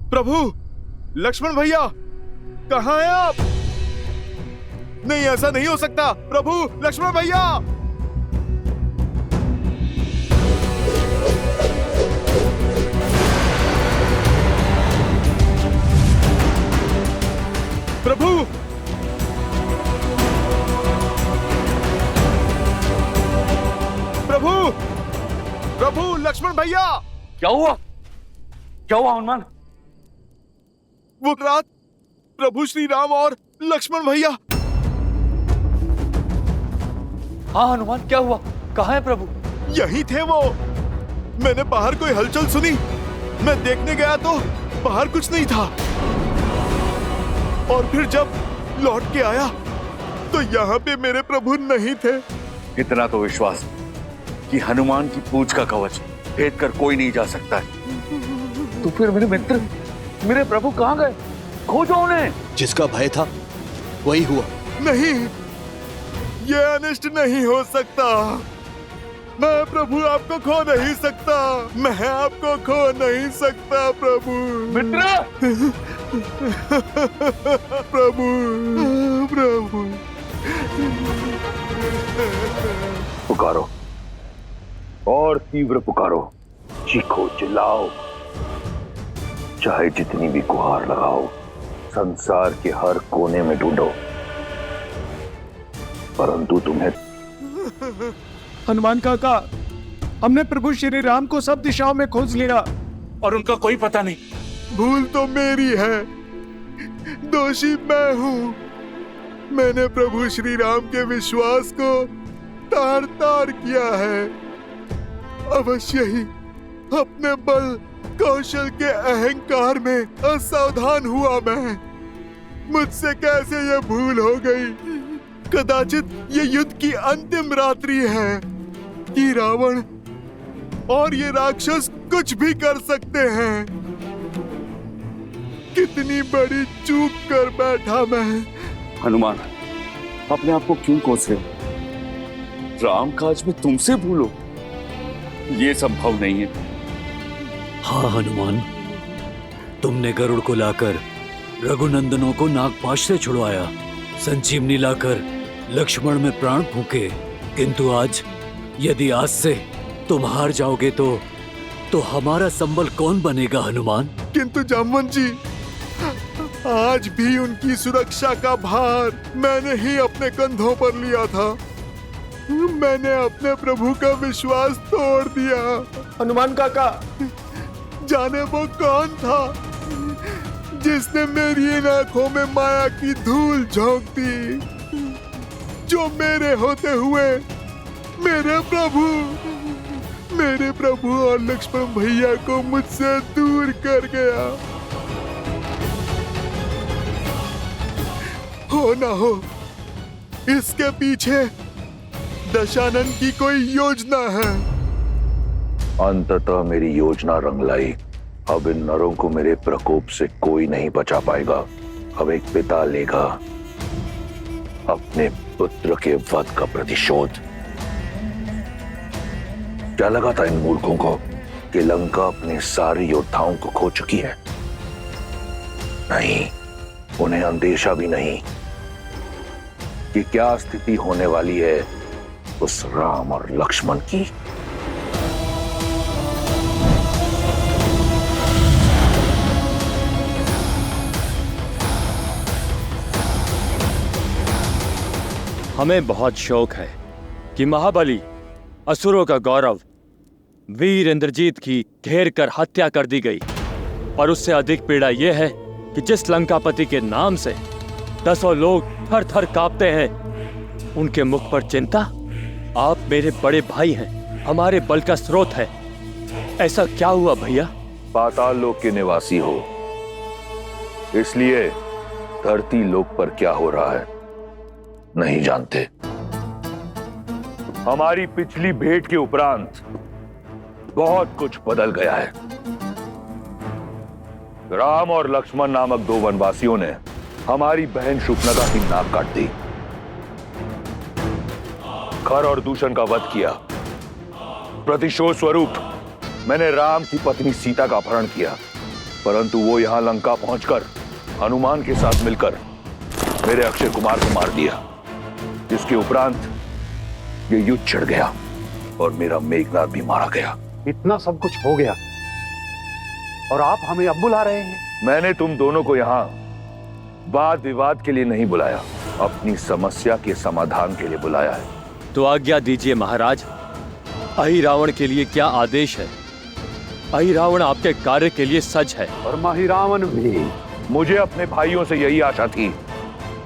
प्रभु, लक्ष्मण भैया, कहाँ हैं आप? नहीं, ऐसा नहीं हो सकता। प्रभु, लक्ष्मण भैया। प्रभु, प्रभु, प्रभु, लक्ष्मण भैया। क्या हुआ? क्या हुआ हनुमान? वो रात प्रभु श्री राम और लक्ष्मण भैया। हाँ हनुमान, क्या हुआ? कहाँ है प्रभु? यही थे वो। मैंने बाहर कोई हलचल सुनी। मैं देखने गया तो बाहर कुछ नहीं था, और फिर जब लौट के आया तो यहाँ पे मेरे प्रभु नहीं थे। इतना तो विश्वास कि हनुमान की पूंछ का कवच भेद कर कोई नहीं जा सकता है। तो फिर मेरे मित्र, मेरे प्रभु कहाँ गए? खोजो उन्हें। जिसका भय था वही हुआ। नहीं, ये अनिष्ट नहीं हो सकता। मैं प्रभु आपको खो नहीं सकता। मैं आपको खो नहीं सकता प्रभु। मित्र, प्रभु, प्रभु। पुकारो और तीव्र पुकारो, चीखो, चिल्लाओ, चाहे जितनी भी गुहार लगाओ, संसार के हर कोने में ढूंढो, परंतु तुम्हें। हनुमान काका, हमने प्रभु श्री राम को सब दिशाओं में खोज लिया और उनका कोई पता नहीं। भूल तो मेरी है, दोषी मैं हूँ। मैंने प्रभु श्री राम के विश्वास को तार तार किया है। अवश्य ही अपने बल कौशल के अहंकार में असावधान हुआ मैं। मुझसे कैसे ये भूल हो गई? कदाचित ये युद्ध की अंतिम रात्रि है कि रावण और ये राक्षस कुछ भी कर सकते हैं। कितनी बड़ी चूक कर बैठा मैं। हनुमान, अपने आप को क्यों कोस रहे? राम काज में तुमसे भूलो, ये संभव नहीं है। हाँ हनुमान, तुमने गरुड़ को लाकर रघुनंदनों को नागपाश से छुड़वाया, संजीवनी लाकर लक्ष्मण में प्राण फूके, किंतु आज यदि आज से तुम हार जाओगे तो हमारा संबल कौन बनेगा हनुमान? किंतु जामवंत जी, आज भी उनकी सुरक्षा का भार मैंने ही अपने कंधों पर लिया था। मैंने अपने प्रभु का विश्वास तोड़ दिया। हनुमान काका, जाने वो कौन था जिसने मेरी इन आंखों में माया की धूल झोंक दी, जो मेरे होते हुए मेरे प्रभु और लक्ष्मण भैया को मुझसे दूर कर गया। हो ना हो, इसके पीछे दशानन की कोई योजना है। अंततः मेरी योजना रंग लाई। अब इन नरों को मेरे प्रकोप से कोई नहीं बचा पाएगा। अब एक पिता लेगा अपने पुत्र के वध का प्रतिशोध। क्या लगा था इन मूर्खों को कि लंका अपने सारे योद्धाओं को खो चुकी है? नहीं, उन्हें अंदेशा भी नहीं कि क्या स्थिति होने वाली है उस राम और लक्ष्मण की। हमें बहुत शौक है कि महाबली असुरों का गौरव वीर इंद्रजीत की घेर कर हत्या कर दी गई, और उससे अधिक पीड़ा यह है कि जिस लंकापति के नाम से 10 लोग थर थर कांपते हैं, उनके मुख पर चिंता। आप मेरे बड़े भाई हैं, हमारे बल का स्रोत है। ऐसा क्या हुआ भैया? पाताल लोक के निवासी हो, इसलिए धरती लोक पर क्या हो रहा है नहीं जानते। हमारी पिछली भेंट के उपरांत बहुत कुछ बदल गया है। राम और लक्ष्मण नामक 2 वनवासियों ने हमारी बहन शूर्पणखा की नाक काट दी, खर और दूषण का वध किया। प्रतिशोध स्वरूप मैंने राम की पत्नी सीता का अपहरण किया परंतु वो यहां लंका पहुंचकर हनुमान के साथ मिलकर मेरे अक्षय कुमार को मार दिया। इसके उपरांत ये युद्ध छिड़ गया और मेरा मेघनाद भी मारा गया। इतना सब कुछ हो गया और आप हमें अब बुला रहे हैं? मैंने तुम दोनों को यहां वाद विवाद के लिए नहीं बुलाया, अपनी समस्या के समाधान के लिए बुलाया है। तो आज्ञा दीजिए महाराज, अहिरावण के लिए क्या आदेश है? अहिरावण आपके कार्य के लिए सच है। और महिरावण भी। मुझे अपने भाइयों से यही आशा थी।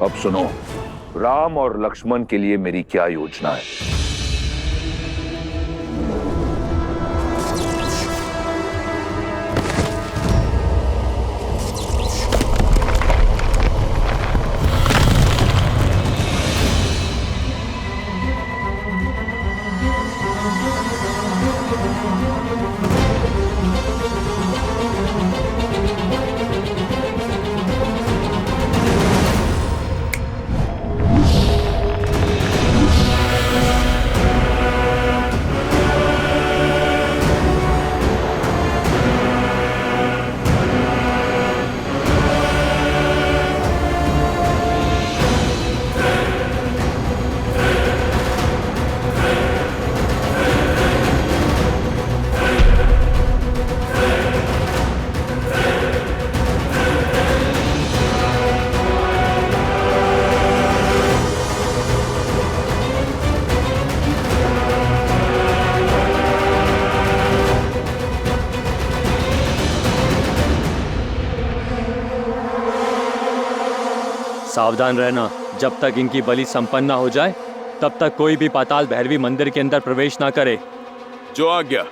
अब सुनो, राम और लक्ष्मण के लिए मेरी क्या योजना है। सावधान रहना, जब तक इनकी बलि संपन्न ना हो जाए तब तक कोई भी पाताल भैरवी मंदिर के अंदर प्रवेश ना करे। जो आज्ञा।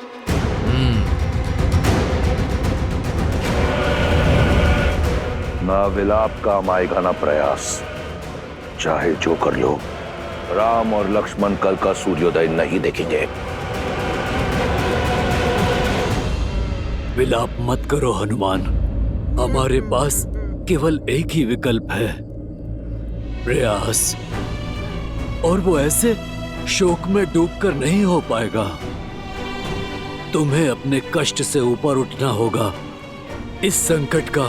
ना विलाप काम आएगा ना प्रयास, चाहे जो कर लो, राम और लक्ष्मण कल का सूर्योदय नहीं देखेंगे। विलाप मत करो हनुमान, हमारे पास केवल एक ही विकल्प है, प्रयास। और वो ऐसे शोक में डूबकर नहीं हो पाएगा। तुम्हें अपने कष्ट से ऊपर उठना होगा, इस संकट का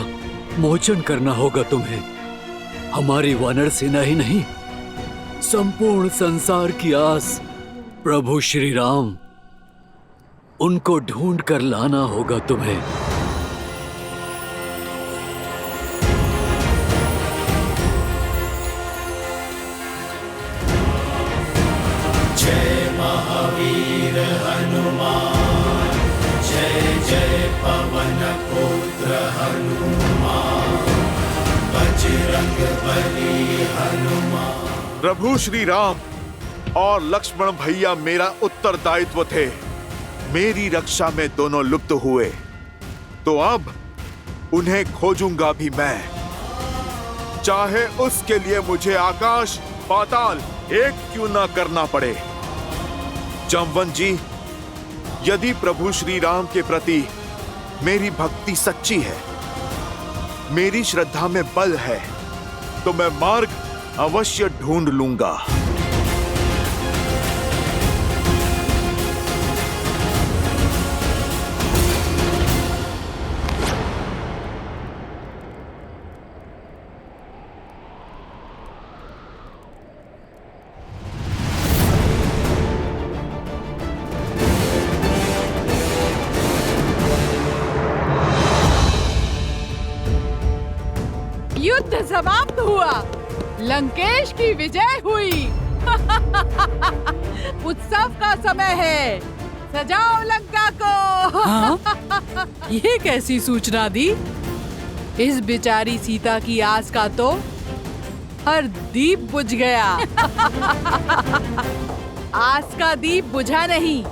मोचन करना होगा तुम्हें। हमारी वानर सेना ही नहीं, संपूर्ण संसार की आस प्रभु श्री राम, उनको ढूंढ कर लाना होगा तुम्हें। प्रभु श्री राम और लक्ष्मण भैया मेरा उत्तरदायित्व थे। मेरी रक्षा में दोनों लुप्त हुए, तो अब उन्हें खोजूंगा भी मैं, चाहे उसके लिए मुझे आकाश पाताल एक क्यों ना करना पड़े। जमवन जी, यदि प्रभु श्री राम के प्रति मेरी भक्ति सच्ची है, मेरी श्रद्धा में बल है, तो मैं मार्ग अवश्य ढूंढ लूंगा। युद्ध समाप्त हुआ, लंकेश की विजय हुई। उत्सव का समय है, सजाओ लंका को। हाँ? ये कैसी सूचना दी? इस बेचारी सीता की आस का तो हर दीप बुझ गया। आस का दीप बुझा नहीं,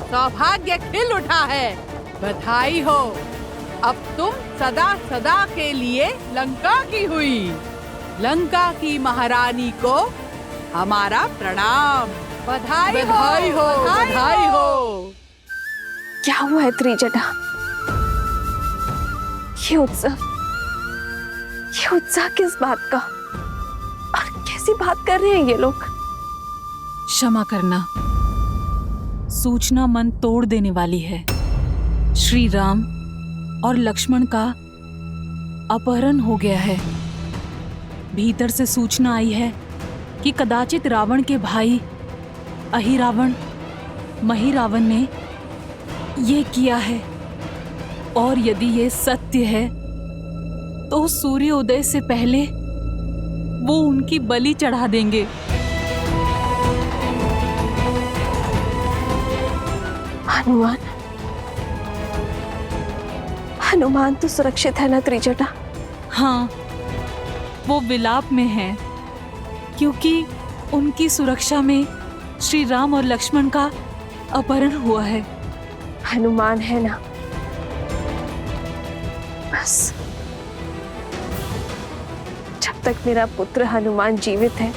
सौभाग्य खिल उठा है। बधाई हो, अब तुम सदा सदा के लिए लंका की हुई। लंका की महारानी को हमारा प्रणाम। बधाई हो, बधाई हो। क्या हुआ है त्रिजटा? ये उत्साह किस बात का? और कैसी बात कर रहे हैं ये लोग? क्षमा करना, सूचना मन तोड़ देने वाली है। श्री राम और लक्ष्मण का अपहरण हो गया है। भीतर से सूचना आई है कि कदाचित रावण के भाई अहिरावण महिरावण ने ये किया है, और यदि ये सत्य है तो सूर्योदय से पहले वो उनकी बलि चढ़ा देंगे। हनुमान, हनुमान तो सुरक्षित है ना त्रिजटा? हाँ, वो विलाप में है क्योंकि उनकी सुरक्षा में श्री राम और लक्ष्मण का अपहरण हुआ है। हनुमान है ना? बस जब तक मेरा पुत्र हनुमान जीवित है,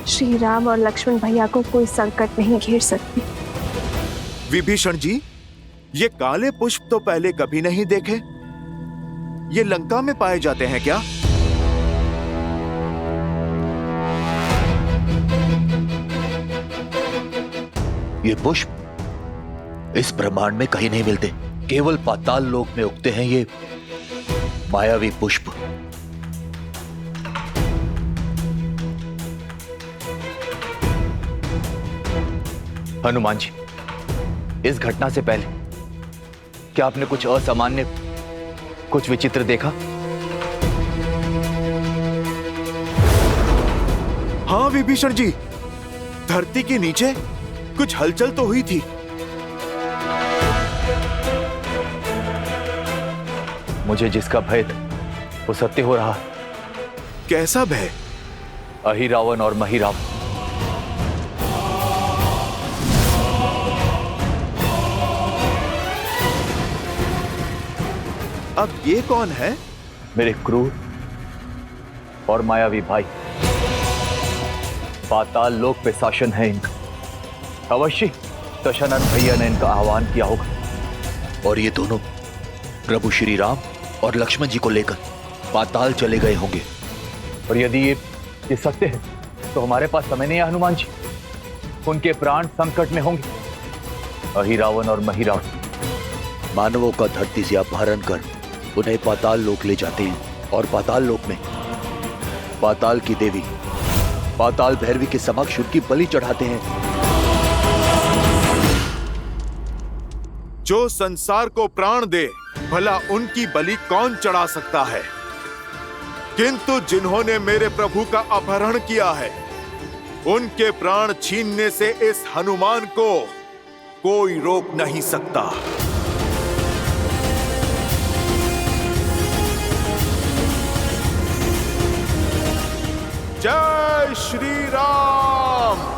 श्री राम और लक्ष्मण भैया को कोई संकट नहीं घेर सकती। विभीषण जी, ये काले पुष्प तो पहले कभी नहीं देखे। ये लंका में पाए जाते हैं क्या? ये पुष्प इस ब्रह्मांड में कहीं नहीं मिलते, केवल पाताल लोक में उगते हैं ये मायावी पुष्प। हनुमान जी, इस घटना से पहले क्या आपने कुछ असामान्य, कुछ विचित्र देखा? हाँ विभीषण जी, धरती के नीचे कुछ हलचल तो हुई थी। मुझे जिसका भय था वो सत्य हो रहा। कैसा भय? अहिरावण और महिरावण। अब ये कौन है? मेरे क्रूर और मायावी भाई। पाताल लोक पे शासन है इनका। अवश्य दशरथ भैया ने इनका आह्वान किया होगा और ये दोनों प्रभु श्री राम और लक्ष्मण जी को लेकर पाताल चले गए होंगे। और यदि ये सत्य है तो हमारे पास समय नहीं है हनुमान जी। उनके प्राण संकट में होंगे। अहिरावण और महिरावण मानवों का धरती से अपहरण कर उन्हें पाताल लोक ले जाते हैं और पाताल लोक में पाताल की देवी पाताल भैरवी के समक्ष उनकी बलि चढ़ाते हैं। जो संसार को प्राण दे, भला उनकी बलि कौन चढ़ा सकता है? किंतु जिन्होंने मेरे प्रभु का अपहरण किया है, उनके प्राण छीनने से इस हनुमान को कोई रोक नहीं सकता। जय श्री राम।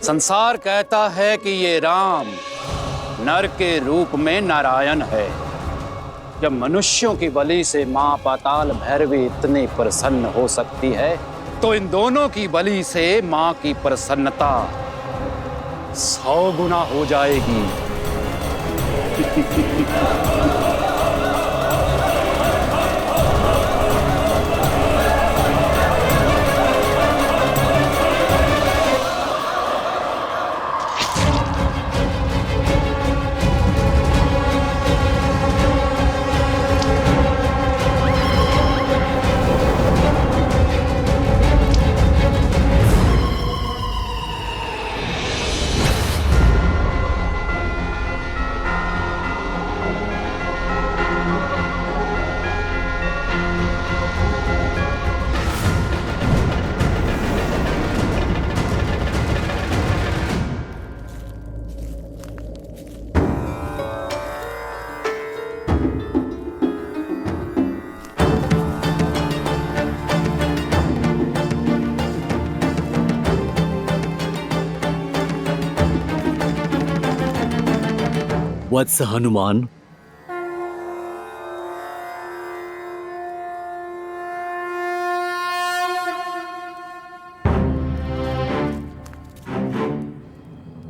संसार कहता है कि ये राम नर के रूप में नारायण है। जब मनुष्यों की बलि से मां पाताल भैरवी इतनी प्रसन्न हो सकती है, तो इन दोनों की बलि से मां की प्रसन्नता 100 गुना हो जाएगी। वत्स हनुमान,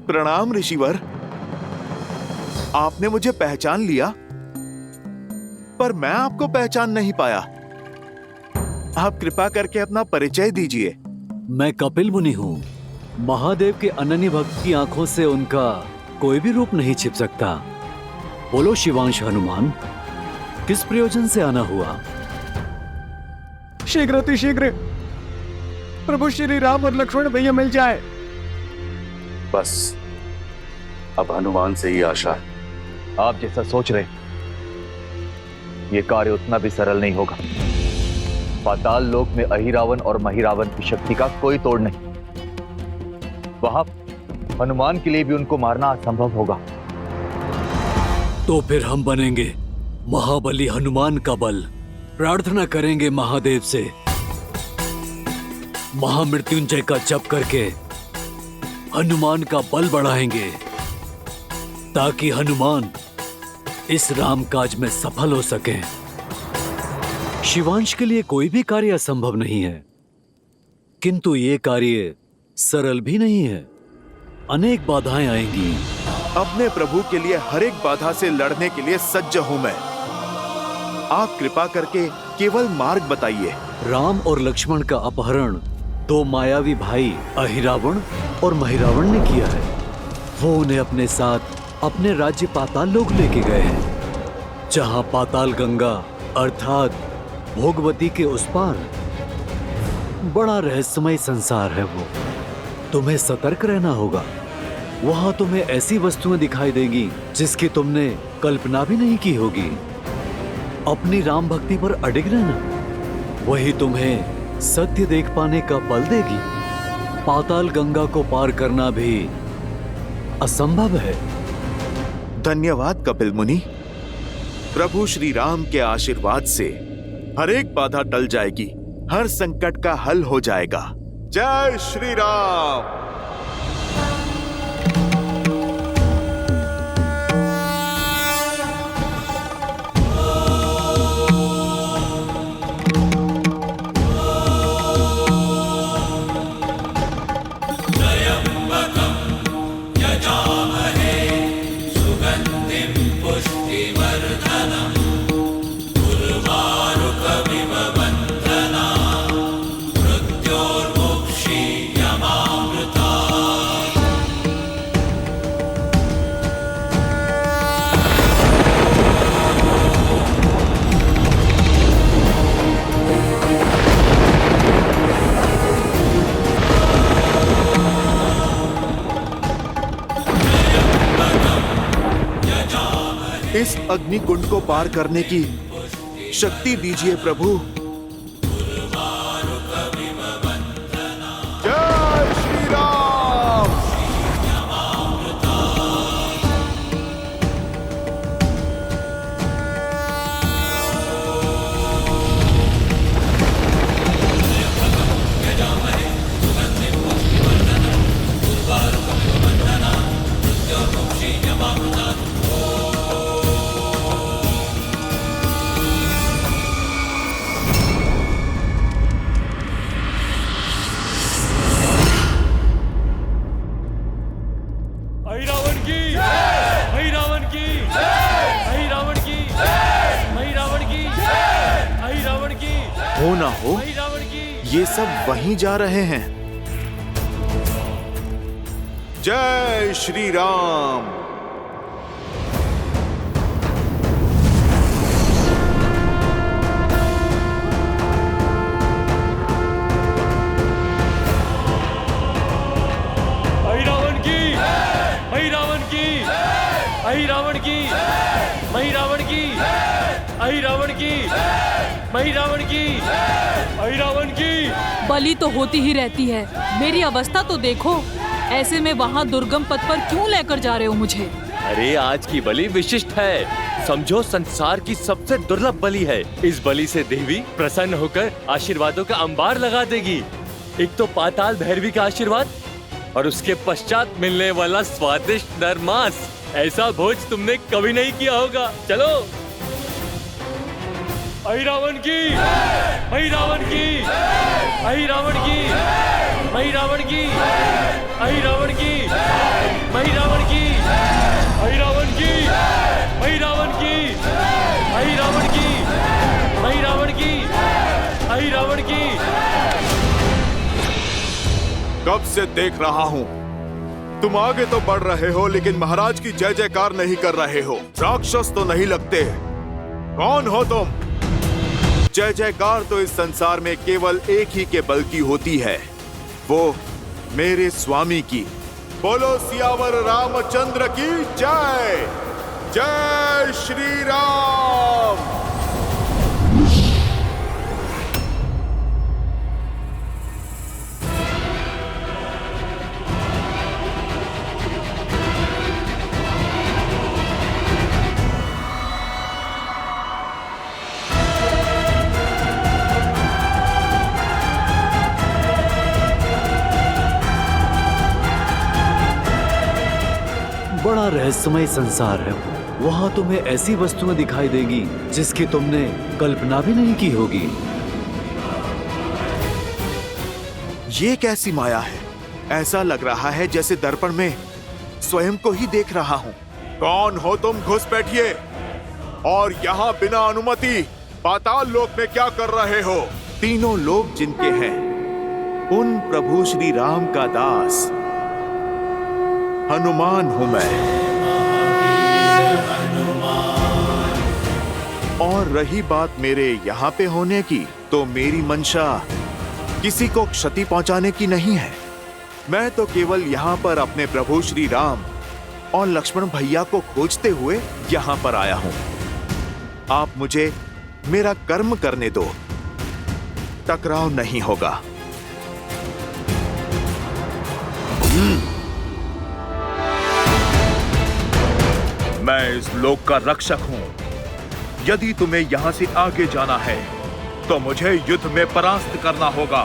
प्रणाम ऋषिवर। आपने मुझे पहचान लिया, पर मैं आपको पहचान नहीं पाया। आप कृपा करके अपना परिचय दीजिए। मैं कपिल मुनि हूँ। महादेव के अनन्य भक्त की आंखों से उनका कोई भी रूप नहीं छिप सकता। बोलो शिवांश हनुमान, किस प्रयोजन से आना हुआ? शीघ्र अतिशीघ्र प्रभु श्री राम और लक्ष्मण भैया मिल जाए। बस अब हनुमान से ही आशा है। आप जैसा सोच रहे ये कार्य उतना भी सरल नहीं होगा। पाताल लोक में अहिरावण और महिरावण की शक्ति का कोई तोड़ नहीं। वहां हनुमान के लिए भी उनको मारना असंभव होगा। तो फिर हम बनेंगे महाबली हनुमान का बल। प्रार्थना करेंगे महादेव से, महामृत्युंजय का जप करके हनुमान का बल बढ़ाएंगे, ताकि हनुमान इस राम काज में सफल हो सके। शिवांश के लिए कोई भी कार्य असंभव नहीं है, किंतु ये कार्य सरल भी नहीं है। अनेक बाधाएं आएंगी। अपने प्रभु के लिए हर एक बाधा से लड़ने के लिए सज्ज हूं मैं। आप कृपा करके केवल मार्ग बताइए। राम और लक्ष्मण का अपहरण दो मायावी भाई अहिरावण और महिरावण ने किया है। वो उन्हें अपने साथ अपने राज्य पाताल लोक लेके गए हैं, जहां पाताल गंगा अर्थात भोगवती के उस पार बड़ा रहस्यमय संसार है। वो तुम्हें सतर्क रहना होगा। वहां तुम्हें ऐसी वस्तुएं दिखाई देंगी जिसकी तुमने कल्पना भी नहीं की होगी। अपनी राम भक्ति पर अडिग रहना, वही तुम्हें सत्य देख पाने का बल देगी। पाताल गंगा को पार करना भी असंभव है। धन्यवाद कपिल मुनि। प्रभु श्री राम के आशीर्वाद से हर एक बाधा टल जाएगी, हर संकट का हल हो जाएगा। जय श्री राम। इस अग्नि कुंड को पार करने की शक्ति दीजिए प्रभु। जय श्री राम। हो ना हो, ये सब वहीं जा रहे हैं। जय श्री राम। अहिरावण की, अहिरावण की, अहिरावण की, महिरावण की, अहिरावण की, महिरावण की, अहिरावण की। बलि तो होती ही रहती है, मेरी अवस्था तो देखो। ऐसे में वहाँ दुर्गम पथ पर क्यों लेकर जा रहे हो मुझे? अरे आज की बलि विशिष्ट है, समझो संसार की सबसे दुर्लभ बलि है। इस बलि से देवी प्रसन्न होकर आशीर्वादों का अंबार लगा देगी। एक तो पाताल भैरवी का आशीर्वाद और उसके पश्चात मिलने वाला स्वादिष्ट नर मांस। ऐसा भोज तुमने कभी नहीं किया होगा। चलो। अहिरावण की, अहिरावण की, अहिरावण की, अहिरावण की, अहिरावण की, अहिरावण की, अहिरावण की, अहिरावण की, अहिरावण की, अहिरावण की, अहिरावण की। कब से देख रहा हूँ तुम आगे तो बढ़ रहे हो लेकिन महाराज की जय जयकार नहीं कर रहे हो। राक्षस तो नहीं लगते। कौन हो तुम? जय जयकार तो इस संसार में केवल एक ही के बल की होती है, वो मेरे स्वामी की। बोलो सियावर रामचंद्र की जय। जय श्री राम। बड़ा रहस्यमय संसार है। वहाँ तुम्हें ऐसी वस्तुएं दिखाई देगी जिसकी तुमने कल्पना भी नहीं की होगी। ये कैसी माया है? ऐसा लग रहा है जैसे दर्पण में स्वयं को ही देख रहा हूँ। कौन हो तुम? घुस बैठिए। और यहाँ बिना अनुमति पाताल लोक में क्या कर रहे हो? तीनों लोक जिनके हैं उन प्रभु श्री राम का दास हनुमान हूं मैं। और रही बात मेरे यहाँ पे होने की, तो मेरी मंशा किसी को क्षति पहुंचाने की नहीं है। मैं तो केवल यहाँ पर अपने प्रभु श्री राम और लक्ष्मण भैया को खोजते हुए यहाँ पर आया हूं। आप मुझे मेरा कर्म करने दो, टकराव नहीं होगा। मैं इस लोक का रक्षक हूं। यदि तुम्हें यहां से आगे जाना है तो मुझे युद्ध में परास्त करना होगा।